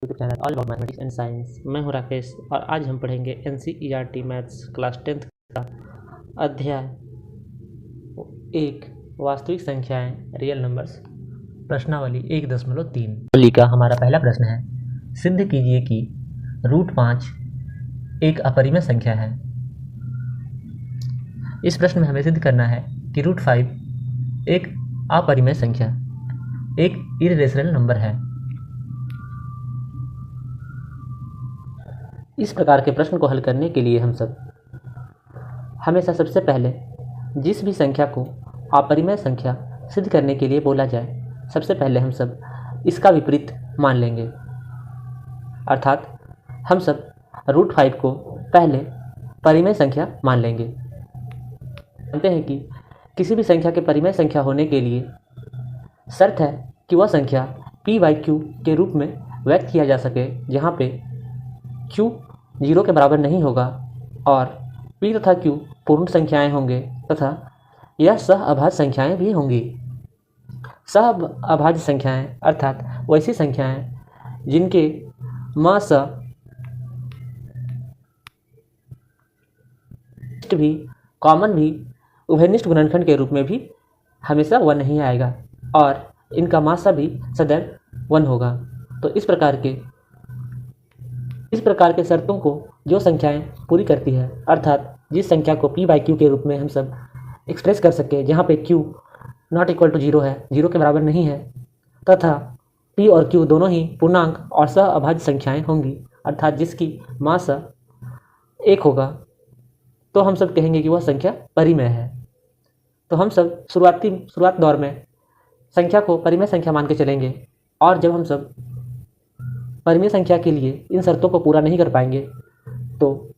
YouTube channel all about mathematics and science. मैं हूं राकेश और आज हम पढ़ेंगे एनसीईआरटी मैथ्स क्लास 10th का अध्याय 1 वास्तविक संख्याएं रियल नंबर्स प्रश्नावली 1.3 का हमारा पहला प्रश्न है। सिद्ध कीजिए कि √5 एक अपरिमेय संख्या है। इस प्रश्न में हमें सिद्ध करना है कि √5 एक अपरिमेय संख्या, एक इर्रेशनल नंबर है। इस प्रकार के प्रश्न को हल करने के लिए हम सब हमेशा सबसे पहले जिस भी संख्या को अपरिमेय संख्या सिद्ध करने के लिए बोला जाए, सबसे पहले हम सब इसका विपरीत मान लेंगे। अर्थात हम सब √5 को पहले परिमेय संख्या मान लेंगे। जानते हैं कि किसी भी संख्या के परिमेय संख्या होने के लिए शर्त है कि वह संख्या p/q के रूप में व्यक्त किया जा सके, जहाँ पे q 0 के बराबर नहीं होगा और p तथा q पूर्ण संख्याएं होंगे तथा यह सहअभाज्य संख्याएं भी होंगी। सहअभाज्य संख्याएं अर्थात वैसी संख्याएं जिनके म स भी कॉमन भी उभयनिष्ठ गुणनखंड के रूप में भी हमेशा 1 नहीं आएगा और इनका मासा भी सदैव 1 होगा। तो इस प्रकार के शर्तों को जो संख्याएं पूरी करती है, अर्थात जिस संख्या को p/q के रूप में हम सब एक्सप्रेस कर सके, जहाँ पे q ≠ 0 है, 0 के बराबर नहीं है, तथा p और q दोनों ही पूर्णांक और सहअभाज्य संख्याएं होंगी, अर्थात जिसकी मासा 1 होगा, तो हम सब कहेंगे कि वह संख्या परिमेय है। तो हम सब शुरुआत दौर में संख्या को परिमेय संख्या मान के चलेंगे और जब हम सब परिमेय संख्या के लिए इन शर्तों को पूरा नहीं कर पाएंगे तो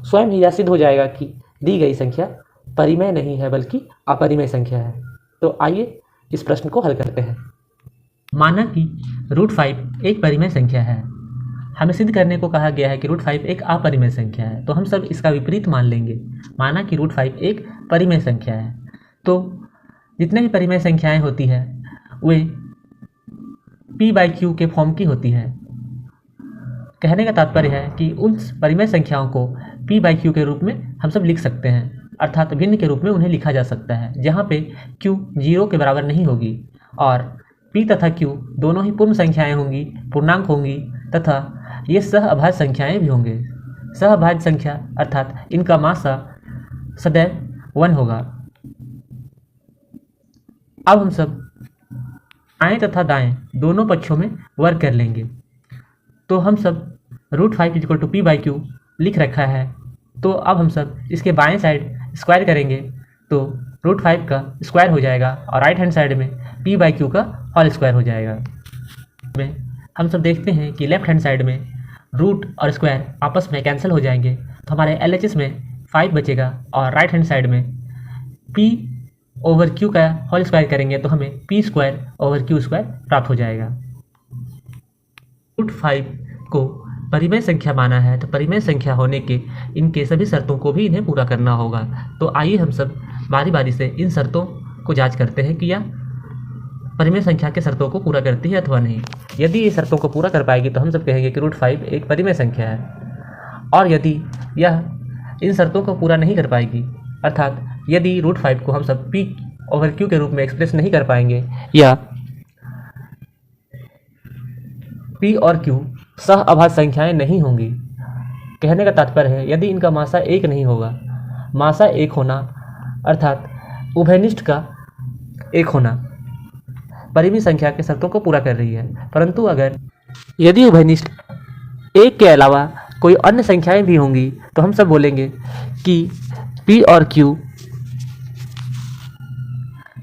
स्वयं ही यह सिद्ध हो जाएगा कि दी गई संख्या परिमेय नहीं है बल्कि अपरिमेय संख्या है। तो आइए इस प्रश्न को हल करते हैं। माना कि √5 एक परिमेय संख्या है। हमें सिद्ध करने को कहा गया है कि √5 एक अपरिमेय संख्या है, तो हम सब इसका विपरीत मान लेंगे। माना कि √5 एक परिमेय संख्या है, तो जितने भी परिमेय संख्याएं होती हैं वे p/q के फॉर्म की होती है। कहने का तात्पर्य है कि उन परिमेय संख्याओं को p/q के रूप में हम सब लिख सकते हैं, अर्थात भिन्न के रूप में उन्हें लिखा जा सकता है, जहाँ पे q 0 के बराबर नहीं होगी और p तथा q दोनों ही पूर्ण संख्याएं होंगी, पूर्णांक होंगी तथा ये सहअभाज्य संख्याएं भी होंगे। सहअभाज्य संख्या अर्थात इनका मासा सदैव 1 होगा। अब हम सब आएँ तथा दाएँ दोनों पक्षों में वर्ग कर लेंगे। तो हम सब √5 = p/q लिख रखा है, तो अब हम सब इसके बाएं साइड स्क्वायर करेंगे तो √5 का स्क्वायर हो जाएगा और राइट हैंड साइड में p/q का होल स्क्वायर हो जाएगा। में हम सब देखते हैं कि लेफ्ट हैंड साइड में रूट और स्क्वायर आपस में कैंसिल हो जाएंगे, तो हमारे LHS में 5 बचेगा और राइट हैंड साइड में p/q का होल स्क्वायर करेंगे तो हमें p²/q² प्राप्त हो जाएगा। √5 को परिमेय संख्या माना है, तो परिमेय संख्या होने के इनके सभी शर्तों को भी इन्हें पूरा करना होगा। तो आइए हम सब बारी बारी से इन शर्तों को जांच करते हैं कि यह परिमेय संख्या के शर्तों को पूरा करती है अथवा नहीं। यदि ये शर्तों को पूरा कर पाएगी तो हम सब कहेंगे कि √5 एक परिमेय संख्या है, और यदि यह इन शर्तों को पूरा नहीं कर पाएगी, अर्थात यदि √5 को हम सब p/q के रूप में एक्सप्रेस नहीं कर पाएंगे या p और q सहअभाज्य संख्याएं नहीं होंगी। कहने का तात्पर्य है यदि इनका मासा 1 नहीं होगा, मासा 1 होना अर्थात उभयनिष्ठ का 1 होना परिमेय संख्या के शर्तों को पूरा कर रही है। परंतु अगर यदि उभयनिष्ठ 1 के अलावा कोई अन्य संख्याएं भी होंगी तो हम सब बोलेंगे कि p और q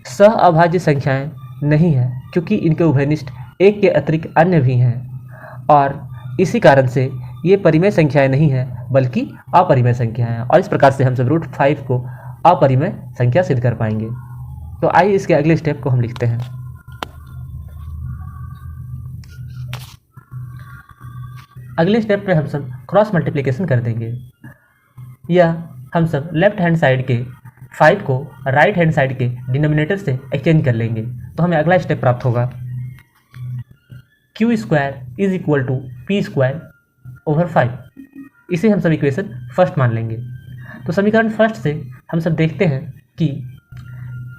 सहअभाज्य संख्याएं नहीं है, क्योंकि इनके उभयनिष्ठ 1 के अतिरिक्त अन्य भी हैं और इसी कारण से ये परिमेय संख्याएं नहीं है बल्कि अपरिमेय संख्या हैं, और इस प्रकार से हम सब √5 को अपरिमेय संख्या सिद्ध कर पाएंगे। तो आइए इसके अगले स्टेप को हम लिखते हैं। अगले स्टेप में हम सब क्रॉस मल्टीप्लिकेशन कर देंगे। यह हम सब लेफ्ट हैंड साइड के 5 को राइट हैंड साइड के डिनोमिनेटर से एक्सचेंज कर लेंगे, तो हमें अगला स्टेप प्राप्त होगा। Q square is equal to p square over 5। इसे हम सब इक्वेशन फर्स्ट मान लेंगे। तो समीकरण फर्स्ट से हम सब देखते हैं कि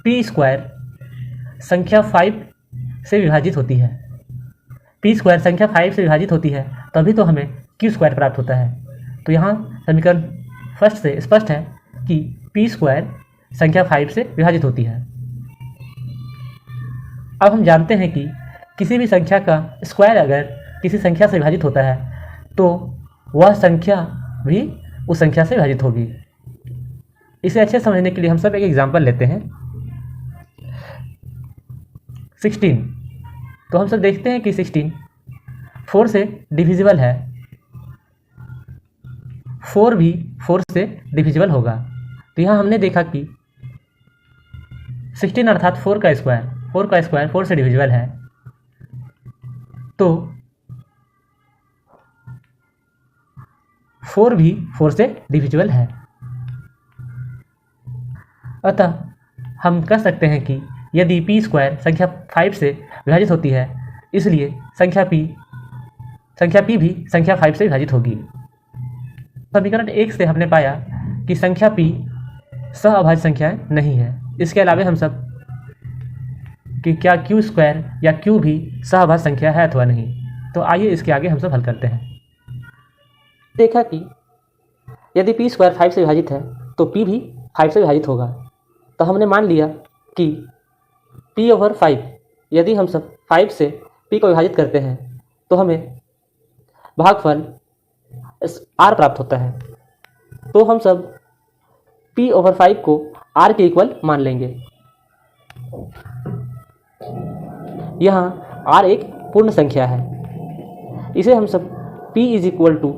पी स्क्वायर संख्या 5 से विभाजित होती है। पी स्क्वायर संख्या 5 से विभाजित होती है तभी तो हमें क्यू स्क्वायर प्राप्त होता है। तो यहाँ समीकरण फर्स्ट से स्पष्ट है कि पी स्क्वायर संख्या 5 से विभाजित होती है। अब हम जानते हैं कि किसी भी संख्या का स्क्वायर अगर किसी संख्या से विभाजित होता है तो वह संख्या भी उस संख्या से विभाजित होगी। इसे अच्छे समझने के लिए हम सब एक एग्जांपल लेते हैं। 16। तो हम सब देखते हैं कि 16 4 से डिविजिबल है, 4 भी 4 से डिविजिबल होगा। तो यहाँ हमने देखा कि 16 अर्थात 4 का स्क्वायर 4 से डिविजिबल है। तो 4 भी 4 से डिविजिबल है। अतः हम कह सकते हैं कि यदि पी स्क्वायर संख्या 5 से विभाजित होती है, इसलिए संख्या पी भी संख्या 5 से विभाजित होगी। समीकरण 1 से हमने पाया कि संख्या पी सहअभाज्य संख्याएं नहीं है। इसके अलावा हम सब कि क्या क्यू स्क्वायर या क्यू भी सहअभाज्य संख्या है अथवा नहीं। तो आइए इसके आगे हम सब हल करते हैं। देखा कि यदि पी स्क्वायर 5 से विभाजित है तो पी भी 5 से विभाजित होगा। तो हमने मान लिया कि p ओवर 5, यदि हम सब 5 से p को विभाजित करते हैं तो हमें भागफल r प्राप्त होता है। तो हम सब p ओवर 5 को r के इक्वल मान लेंगे। यहाँ r एक पूर्ण संख्या है। इसे हम सब p is equal to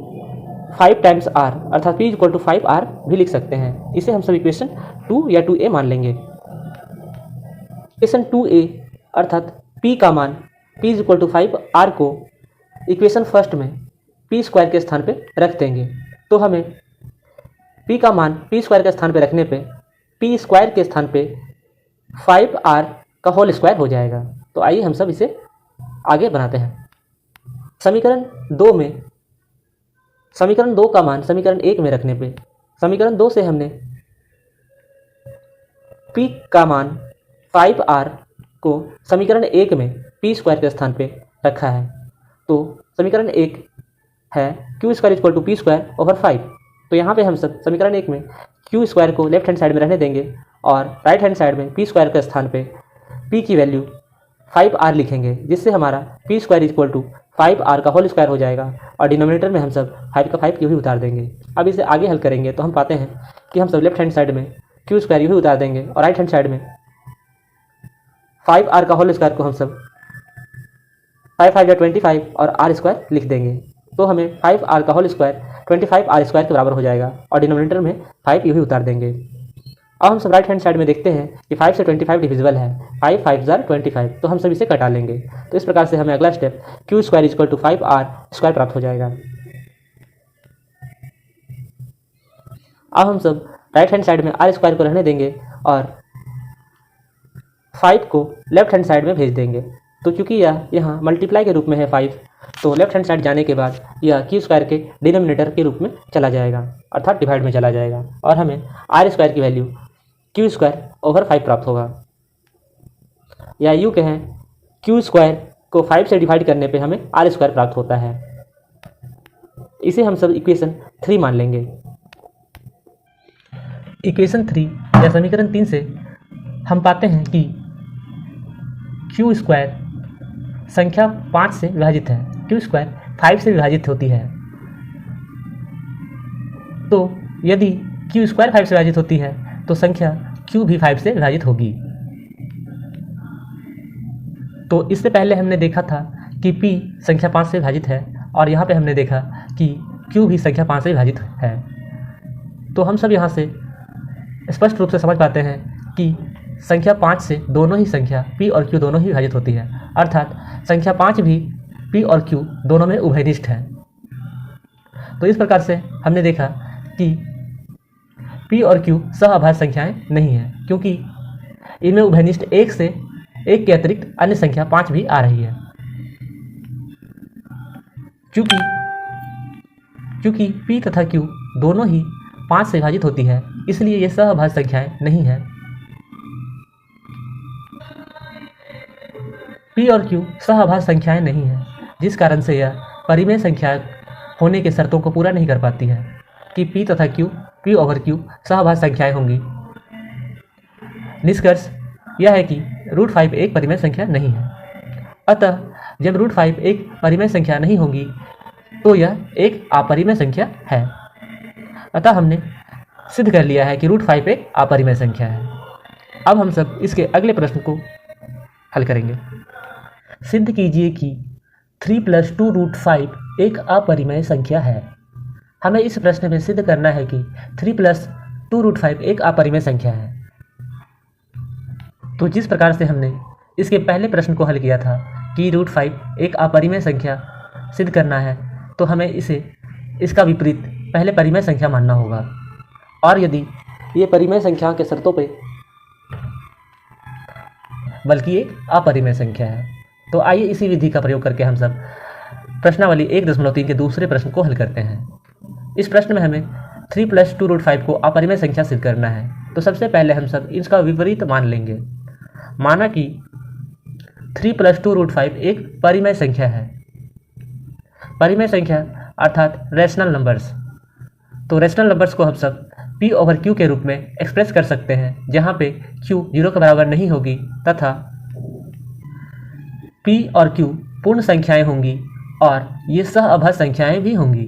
5 times r अर्थात p is equal to 5r भी लिख सकते हैं। इसे हम सब इक्वेशन 2 या 2a मान लेंगे। इक्वेशन 2a अर्थात p का मान p is equal to 5r को इक्वेशन फर्स्ट में p स्क्वायर के स्थान पे रख देंगे। तो हमें p का मान p स्क्वायर के स्थान पे रखने पे p स्क्वायर के स्थान पे 5r का होल स्क्वायर हो जाएगा। तो आइए हम सब इसे आगे बनाते हैं। समीकरण 2 का मान समीकरण 1 में रखने पे समीकरण 2 से हमने p का मान 5r को समीकरण 1 में p स्क्वायर के स्थान पे रखा है। तो समीकरण 1 है q square equal to p square over 5। तो यहाँ पे हम सब समीकरण 1 में क्यू स्क्वायर को लेफ्ट हैंड साइड में रहने देंगे और राइट हैंड साइड में पी स्क्वायर के स्थान पे p की वैल्यू 5r लिखेंगे, जिससे हमारा P square equal to 5r का होल स्क्वायर हो जाएगा और डिनोमिनेटर में हम सब 5 का 5 क्यू ही उतार देंगे। अब इसे आगे हल करेंगे तो हम पाते हैं कि हम सब लेफ्ट हैंड साइड में क्यू स्क्वायर यू ही उतार देंगे और राइट हैंड साइड में 5r का होल स्क्वायर को हम सब 5 5 या 25 और r स्क्वायर लिख देंगे। तो हमें 5r का होल स्क्वायर 25r स्क्वायर के बराबर हो जाएगा और डिनोमिनेटर में 5 यू ही उतार देंगे। अब हम सब राइट हैंड साइड में देखते हैं कि 5 से 25 डिविजिबल है, 5 5 25, तो हम सब इसे कटा लेंगे। तो इस प्रकार से हमें अगला step q square equal to 5r square प्राप्त हो जाएगा। अब हम सब राइट हैंड साइड में r स्क्वायर को रहने देंगे और 5 को लेफ्ट हैंड साइड में भेज देंगे। तो चूंकि यह यहाँ मल्टीप्लाई के रूप में है 5, तो लेफ्ट हैंड साइड जाने के बाद यह क्यू स्क्वायर के डिनोमिनेटर के रूप में चला जाएगा अर्थात डिवाइड में चला जाएगा और हमें r स्क्वायर की वैल्यू क्यू स्क्वायर ओवर 5 प्राप्त होगा। या यूँ कहें क्यू स्क्वायर को 5 से डिवाइड करने पे हमें r स्क्वायर प्राप्त होता है। इसे हम सब इक्वेशन 3 मान लेंगे। इक्वेशन 3 या समीकरण 3 से हम पाते हैं कि क्यू स्क्वायर संख्या 5 से विभाजित है, क्यू स्क्वायर 5 से विभाजित होती है। तो यदि क्यू स्क्वायर 5 से विभाजित होती है तो संख्या क्यू भी 5 से विभाजित होगी। तो इससे पहले हमने देखा था कि p संख्या 5 से विभाजित है और यहाँ पे हमने देखा कि q भी संख्या 5 से विभाजित है। तो हम सब यहाँ से स्पष्ट रूप से समझ पाते हैं कि संख्या 5 से दोनों ही संख्या p और q दोनों ही विभाजित होती है, अर्थात संख्या 5 भी p और q दोनों में उभयनिष्ठ है। तो इस प्रकार से हमने देखा कि p और q सहअभाज्य संख्याएं नहीं हैं, क्योंकि इनमें उभयनिष्ठ 1 के अतिरिक्त अन्य संख्या 5 भी आ रही है। चूँकि p तथा q दोनों ही 5 से विभाजित होती है, इसलिए ये सहअभाज्य संख्याएं नहीं है। p और q सहअभाज्य संख्याएं नहीं है, जिस कारण से यह परिमेय संख्या होने के शर्तों को पूरा नहीं कर पाती है कि p तथा q p/q सहअभाज्य संख्याएं होंगी। निष्कर्ष यह है कि √5 एक परिमेय संख्या नहीं है। अतः जब √5 एक परिमेय संख्या नहीं होगी तो यह एक अपरिमेय संख्या है। अतः हमने सिद्ध कर लिया है कि √5 एक अपरिमेय संख्या है। अब हम सब इसके अगले प्रश्न को हल करेंगे। सिद्ध कीजिए कि 3 + 2√5 एक अपरिमेय संख्या है। हमें इस प्रश्न में सिद्ध करना है कि 3 + 2√5 एक अपरिमेय संख्या है। तो जिस प्रकार से हमने इसके पहले प्रश्न को हल किया था कि √5 एक अपरिमेय संख्या सिद्ध करना है, तो हमें इसका विपरीत पहले परिमेय संख्या मानना होगा। और यदि ये परिमेय संख्या के शर्तों पे बल्कि एक अपरिमेय संख्या है, तो आइए इसी विधि का प्रयोग करके हम सब प्रश्नावली 1.3 के दूसरे प्रश्न को हल करते हैं। इस प्रश्न में हमें 3 + 2√5 को अपरिमेय संख्या सिद्ध करना है। तो सबसे पहले हम सब इसका विपरीत मान लेंगे। माना कि 3 + 2√5 एक परिमेय संख्या है। परिमेय संख्या अर्थात रैशनल नंबर्स। तो रैशनल नंबर्स को हम सब p/q के रूप में एक्सप्रेस कर सकते हैं, जहाँ पे q 0 के बराबर नहीं होगी तथा p और q पूर्ण संख्याएं होंगी और ये सहअभाज्य संख्याएं भी होंगी।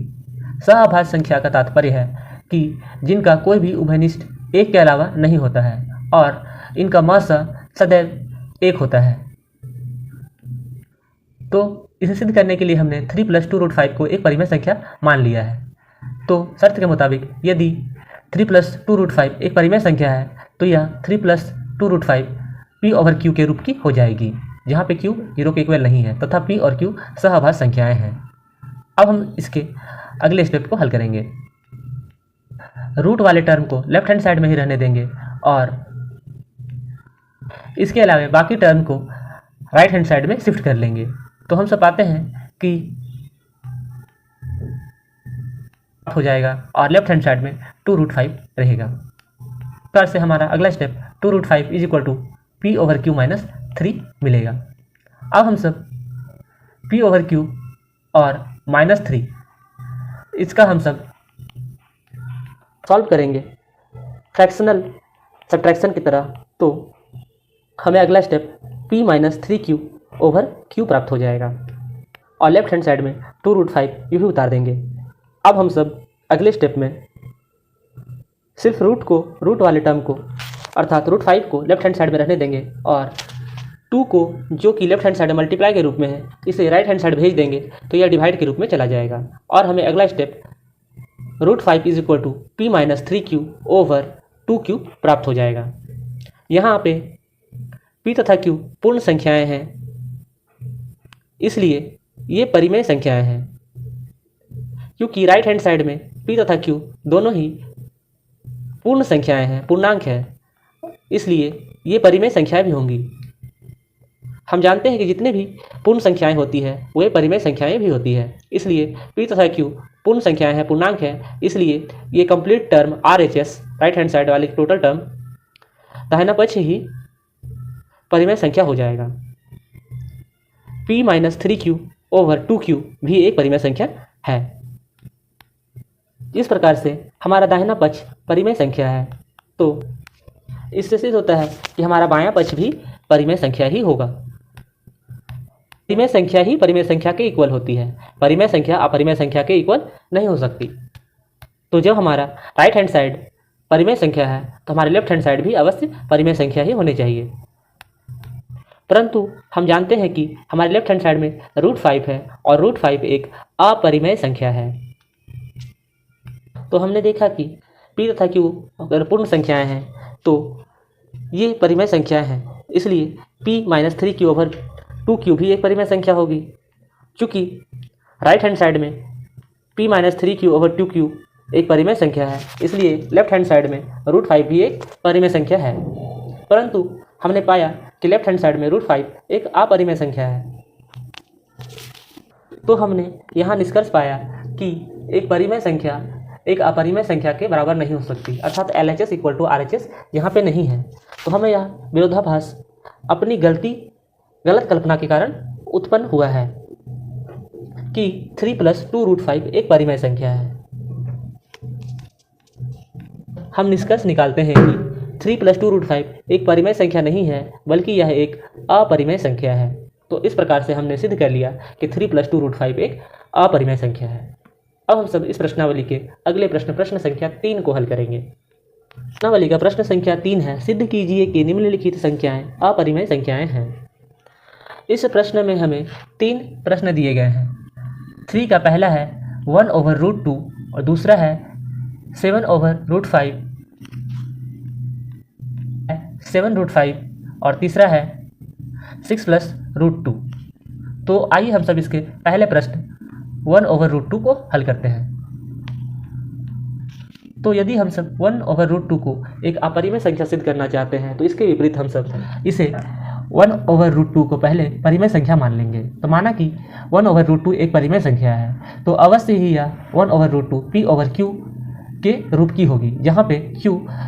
सहअभाज्य संख्या का तात्पर्य है कि जिनका कोई भी उभयनिष्ठ एक के अलावा नहीं होता है और इनका महत्तम सदैव एक होता है। तो इसे सिद्ध करने के लिए हमने 3 + 2√5 को एक परिमेय संख्या मान लिया है। तो शर्त के मुताबिक यदि 3 + 2√5 एक परिमेय संख्या है, तो यह 3 + 2√5 p/q के रूप की हो जाएगी, जहाँ पे q 0 के इक्वल नहीं है तथा p और q सहअभाज्य संख्याएं हैं। अब हम इसके अगले स्टेप को हल करेंगे। रूट वाले टर्म को लेफ्ट हैंड साइड में ही रहने देंगे और इसके अलावा बाकी टर्म को राइट हैंड साइड में शिफ्ट कर लेंगे। तो हम सब पाते हैं कि हो जाएगा और लेफ्ट हैंड साइड में 2√5 रहेगा। इस प्रकार से हमारा अगला स्टेप 2√5 = p/q - 3 मिलेगा। अब हम सब p/q और -3 इसका हम सब सॉल्व करेंगे फ्रैक्शनल सब्ट्रैक्शन की तरह। तो हमें अगला स्टेप p - 3q/q प्राप्त हो जाएगा और लेफ्ट हैंड साइड में 2√5 ये भी उतार देंगे। अब हम सब अगले स्टेप में सिर्फ रूट वाले टर्म को अर्थात √5 को लेफ्ट हैंड साइड में रहने देंगे और 2 को, जो कि लेफ्ट हैंड साइड मल्टीप्लाई के रूप में है, इसे राइट हैंड साइड भेज देंगे तो यह डिवाइड के रूप में चला जाएगा और हमें अगला स्टेप √5 = p - 3q/2q प्राप्त हो जाएगा। यहाँ पे p तथा q पूर्ण संख्याएं हैं, इसलिए ये परिमेय संख्याएं हैं। क्योंकि राइट हैंड साइड में p तथा q दोनों ही पूर्ण संख्याएं हैं, पूर्णांक है, इसलिए ये परिमेय संख्याएं भी होंगी। हम जानते हैं कि जितने भी पूर्ण संख्याएं होती है वे परिमेय संख्याएं भी होती है, इसलिए p तथा q पूर्ण संख्याएं हैं, पूर्णांक है, इसलिए ये complete term RHS right hand side वाली टोटल टर्म दाहिना पक्ष ही परिमेय संख्या हो जाएगा। p - 3q/2q भी एक परिमेय संख्या है। इस प्रकार से हमारा दाहिना पक्ष परिमेय संख्या है। तो इससे सिद्ध होता है कि हमारा बायां पक्ष भी परिमेय संख्या ही होगा। परिमेय संख्या ही परिमेय संख्या के इक्वल होती है, परिमेय संख्या अपरिमेय संख्या के इक्वल नहीं हो सकती। तो जब हमारा राइट हैंड साइड परिमेय संख्या है तो हमारे लेफ्ट हैंड साइड भी अवश्य परिमेय संख्या ही होनी चाहिए। परंतु हम जानते हैं कि हमारे लेफ्ट हैंड साइड में √5 है और √5 एक अपरिमेय संख्या है। तो हमने देखा कि p तथा q अगर पूर्ण संख्याएं हैं तो ये परिमेय संख्याएं हैं, इसलिए p - 3q/2q भी एक परिमेय संख्या होगी। चूँकि राइट हैंड साइड में p - 3q/2q एक परिमेय संख्या है, इसलिए लेफ्ट हैंड साइड में √5 भी एक परिमेय संख्या है। परंतु हमने पाया कि लेफ्ट हैंड साइड में √5 एक अपरिमेय संख्या है। तो हमने यहाँ निष्कर्ष पाया कि एक परिमेय संख्या एक अपरिमेय संख्या के बराबर नहीं हो सकती, अर्थात LHS इक्वल टू RHS यहाँ पे नहीं है। तो हमें यह विरोधाभास अपनी गलत कल्पना के कारण उत्पन्न हुआ है कि 3 + 2√5 एक परिमेय संख्या है। हम निष्कर्ष निकालते हैं कि 3 + 2√5 एक परिमेय संख्या नहीं है, बल्कि यह एक अपरिमेय संख्या है। तो इस प्रकार से हमने सिद्ध कर लिया कि 3 + 2√5 एक अपरिमेय संख्या है। अब हम सब इस प्रश्नावली के अगले प्रश्न संख्या 3 को हल करेंगे। प्रश्नावली का प्रश्न संख्या 3 है, सिद्ध कीजिए कि निम्नलिखित संख्याएं अपरिमेय संख्याएं हैं। इस प्रश्न में हमें 3 प्रश्न दिए गए हैं। 3 का पहला है 1/√2 और दूसरा है 7/√5, 7√5 और तीसरा है 6 + √2। तो आइए हम सब इसके पहले प्रश्न 1/√2 को हल करते हैं। तो यदि हम सब 1/√2 को एक अपरिमेय संख्या सिद्ध करना चाहते हैं तो इसके विपरीत हम सब इसे 1/√2 को पहले परिमेय संख्या मान लेंगे। तो माना कि 1/√2 एक परिमेय संख्या है, तो अवश्य ही यह 1/√2 P/Q के रूप की होगी, जहाँ पे Q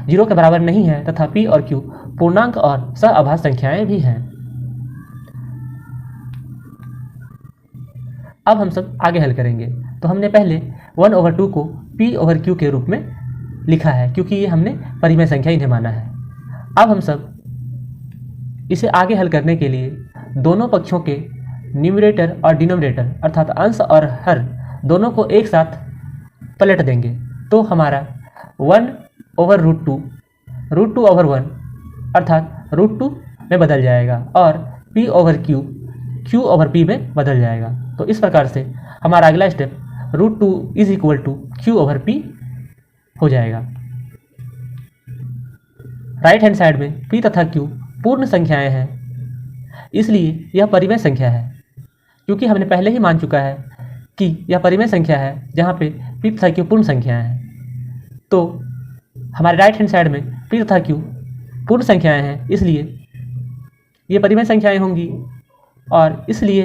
0 के बराबर नहीं है तथा P और Q पूर्णांक और सहअभाज्य संख्याएं भी हैं। अब हम सब आगे हल करेंगे। तो हमने पहले 1/2 को P/Q के रूप में लिखा है, क्योंकि ये हमने परिमेय संख्या इन्हें माना है। अब हम सब इसे आगे हल करने के लिए दोनों पक्षों के न्यूमरेटर और डिनोमिनेटर अर्थात अंश और हर दोनों को एक साथ पलट देंगे। तो हमारा 1/√2 √2/1 अर्थात √2 में बदल जाएगा और P/Q Q/P में बदल जाएगा। तो इस प्रकार से हमारा अगला स्टेप √2 = Q/P हो जाएगा। राइट हैंड साइड में P तथा Q पूर्ण संख्याएं हैं, इसलिए यह परिमेय संख्या है। क्योंकि हमने पहले ही मान चुका है कि यह परिमेय संख्या है जहाँ पे P तथा Q पूर्ण संख्याएं हैं, तो हमारे राइट हैंड साइड में P तथा Q पूर्ण संख्याएं हैं, इसलिए ये परिमेय संख्याएं होंगी और इसलिए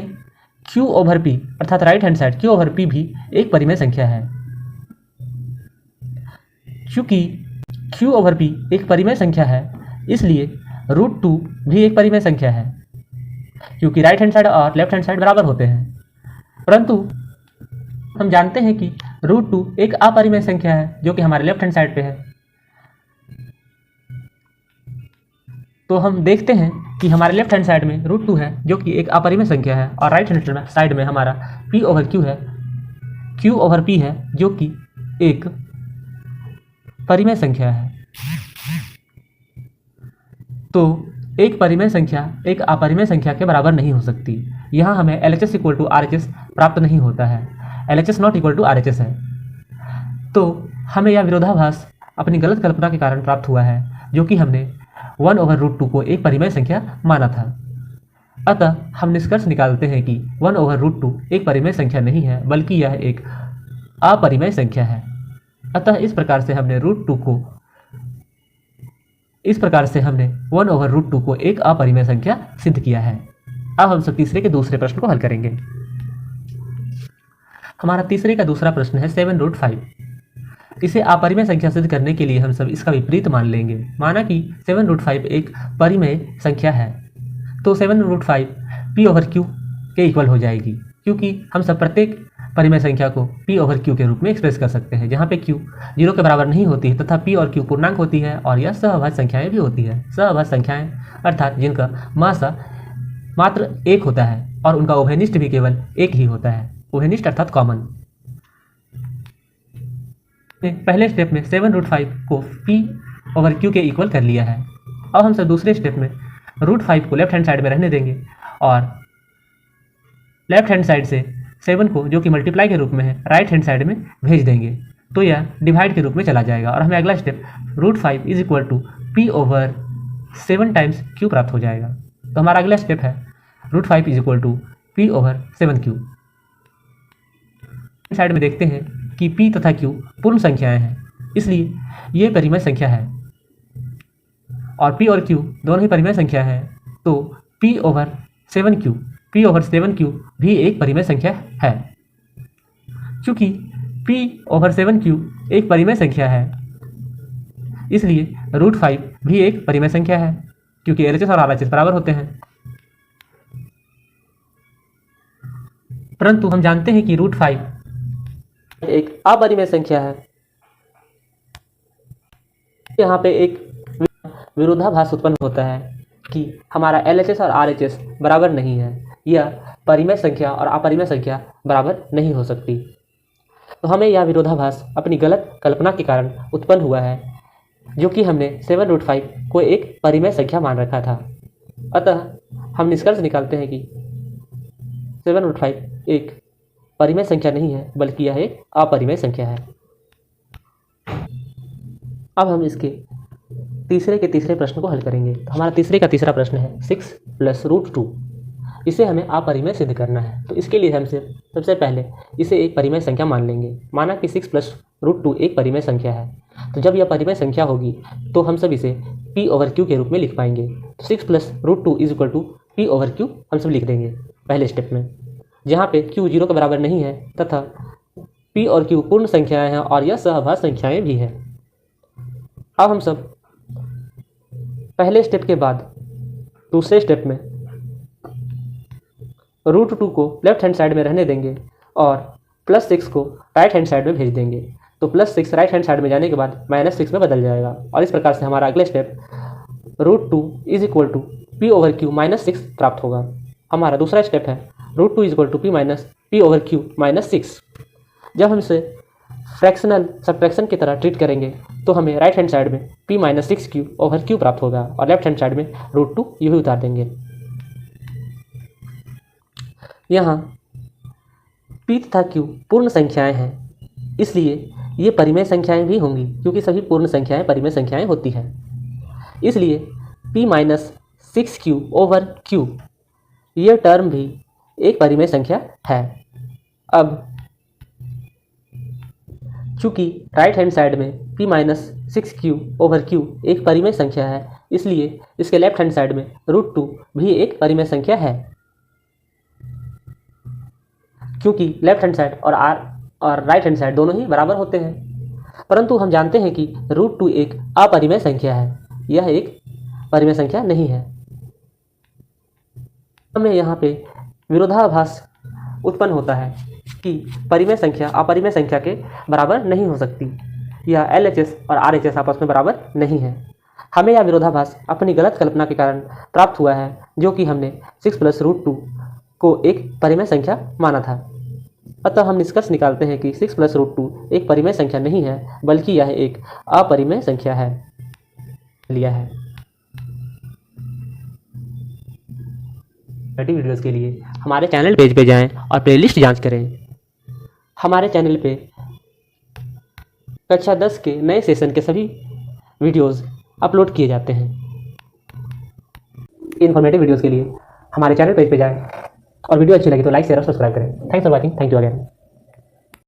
Q/P अर्थात राइट हैंड साइड Q/P भी एक परिमेय संख्या है। क्योंकि Q/P एक परिमेय संख्या है, इसलिए √2 भी एक परिमेय संख्या है, क्योंकि राइट हैंड साइड और लेफ्ट हैंड साइड बराबर होते हैं। परंतु हम जानते हैं कि √2 एक अपरिमेय संख्या है जो कि हमारे लेफ्ट हैंड साइड पे है। तो हम देखते हैं कि हमारे लेफ्ट हैंड साइड में √2 है जो कि एक अपरिमेय संख्या है, और राइट हैंड साइड में हमारा P/Q है, Q/P है जो कि एक परिमेय संख्या है। तो एक परिमेय संख्या एक अपरिमेय संख्या के बराबर नहीं हो सकती। यहाँ हमें LHS = RHS प्राप्त नहीं होता है, LHS ≠ RHS है। तो हमें यह विरोधाभास अपनी गलत कल्पना के कारण प्राप्त हुआ है, जो कि हमने 1/√2 को एक परिमेय संख्या माना था। अतः हम निष्कर्ष निकालते हैं कि 1/√2 एक परिमेय संख्या नहीं है, बल्कि यह एक अपरिमेय संख्या है। अतः इस प्रकार से हमने 1/√2 को एक अपरिमेय संख्या सिद्ध किया है। अब हम सब तीसरे के दूसरे प्रश्न को हल करेंगे। हमारा तीसरे का दूसरा प्रश्न है 7√5। इसे अपरिमेय संख्या सिद्ध करने के लिए हम सब इसका विपरीत मान लेंगे। माना कि 7√5 एक परिमेय संख्या है, तो 7√5 P/Q के इक्वल हो जाएगी, क्योंकि हम सब प्रत्येक परिमेय संख्या को P/Q के रूप में एक्सप्रेस कर सकते हैं, जहाँ पे Q 0 के बराबर नहीं होती है तथा P और Q पूर्णांक होती है, और यह सहअभाज्य संख्याएं भी होती है। सहअभाज्य संख्याएं अर्थात जिनका मासा मात्र 1 होता है और उनका उभयनिष्ठ भी केवल 1 ही होता है। उभयनिष्ठ अर्थात कॉमन। पहले स्टेप में 7√5 को P/Q के इक्वल कर लिया है। अब हम सब दूसरे स्टेप में √5 को लेफ्ट हैंड साइड में रहने देंगे और लेफ्ट हैंड साइड से 7 को, जो कि मल्टीप्लाई के रूप में है, राइट हैंड साइड में भेज देंगे, तो यह डिवाइड के रूप में चला जाएगा और हमें अगला स्टेप √5 = P/7 टाइम्स Q प्राप्त हो जाएगा। तो हमारा अगला स्टेप है √5 = P/7Q। साइड में देखते हैं कि P तथा Q पूर्ण संख्याएं हैं, इसलिए ये परिमेय संख्या है, और P और Q दोनों ही परिमेय संख्या है, तो P/7Q p/7q भी एक परिमेय संख्या है। चूंकि p/7q एक परिमेय संख्या है, इसलिए √5 भी एक परिमेय संख्या है, क्योंकि LHS और RHS बराबर होते हैं। परंतु हम जानते हैं कि √5 एक अपरिमेय संख्या है। यहाँ पे एक विरोधाभास उत्पन्न होता है कि हमारा LHS और RHS बराबर नहीं है, यह परिमेय संख्या और अपरिमेय संख्या बराबर नहीं हो सकती। तो हमें यह विरोधाभास अपनी गलत कल्पना के कारण उत्पन्न हुआ है, जो कि हमने 7√5 को एक परिमेय संख्या मान रखा था। अतः हम निष्कर्ष निकालते हैं कि 7√5 एक परिमेय संख्या नहीं है, बल्कि यह एक अपरिमेय संख्या है। अब हम इसके तीसरे प्रश्न को हल करेंगे। तो हमारा तीसरा प्रश्न है 6 + √2। इसे हमें अपरिमेय सिद्ध करना है। तो इसके लिए हम सबसे पहले इसे एक परिमेय संख्या मान लेंगे। माना कि 6 + √2 एक परिमेय संख्या है। तो जब यह परिमेय संख्या होगी तो हम सब इसे p/q के रूप में लिख पाएंगे। तो 6 + √2 = p/q हम सब लिख देंगे पहले स्टेप में, जहाँ पे q 0 के बराबर नहीं है तथा p और q पूर्ण संख्याएं हैं और यह सहभाज्य संख्याएं भी हैं। अब हम सब पहले स्टेप के बाद दूसरे स्टेप में √2 को लेफ्ट हैंड साइड में रहने देंगे और +6 को राइट हैंड साइड में भेज देंगे। तो +6 राइट हैंड साइड में जाने के बाद -6 में बदल जाएगा और इस प्रकार से हमारा अगले स्टेप √2 = p/q -6 प्राप्त होगा। हमारा दूसरा स्टेप है √2 = p/q -6। जब हम इसे फ्रैक्शनल सब्ट्रैक्शन की तरह ट्रीट करेंगे तो हमें राइट हैंड साइड में p - 6q/q प्राप्त होगा और लेफ्ट हैंड साइड में √2 यूँ ही उतार देंगे। यहाँ p तथा q पूर्ण संख्याएं हैं, इसलिए ये परिमेय संख्याएं भी होंगी, क्योंकि सभी पूर्ण संख्याएं परिमेय संख्याएं होती हैं। इसलिए p - 6q/q यह टर्म भी एक परिमेय संख्या है। अब चूँकि राइट हैंड साइड में p - 6q/q एक परिमेय संख्या है, इसलिए इसके लेफ्ट हैंड साइड में √2 भी एक परिमेय संख्या है, क्योंकि लेफ्ट हैंड साइड और राइट हैंड साइड दोनों ही बराबर होते हैं। परंतु हम जानते हैं कि √2 एक अपरिमेय संख्या है, यह एक परिमेय संख्या नहीं है। हमें यहाँ पे विरोधाभास उत्पन्न होता है कि परिमेय संख्या अपरिमेय संख्या के बराबर नहीं हो सकती। यह LHS और RHS आपस में बराबर नहीं है। हमें यह विरोधाभास अपनी गलत कल्पना के कारण प्राप्त हुआ है, जो कि हमने 6 + √2 को एक परिमेय संख्या माना था। अतः हम निष्कर्ष निकालते हैं कि 6 + √2 एक परिमेय संख्या नहीं है, बल्कि यह एक अपरिमेय संख्या है लिया है। वीडियोस के लिए हमारे चैनल पेज पे जाएं और प्लेलिस्ट जांच करें। हमारे चैनल पे कक्षा 10 के नए सेशन के सभी वीडियोस अपलोड किए जाते हैं। इन्फॉर्मेटिव वीडियोस के लिए हमारे चैनल पेज पे जाएं और वीडियो अच्छी लगी तो लाइक शेयर और सब्सक्राइब करें। Thanks for watching. Thank you again.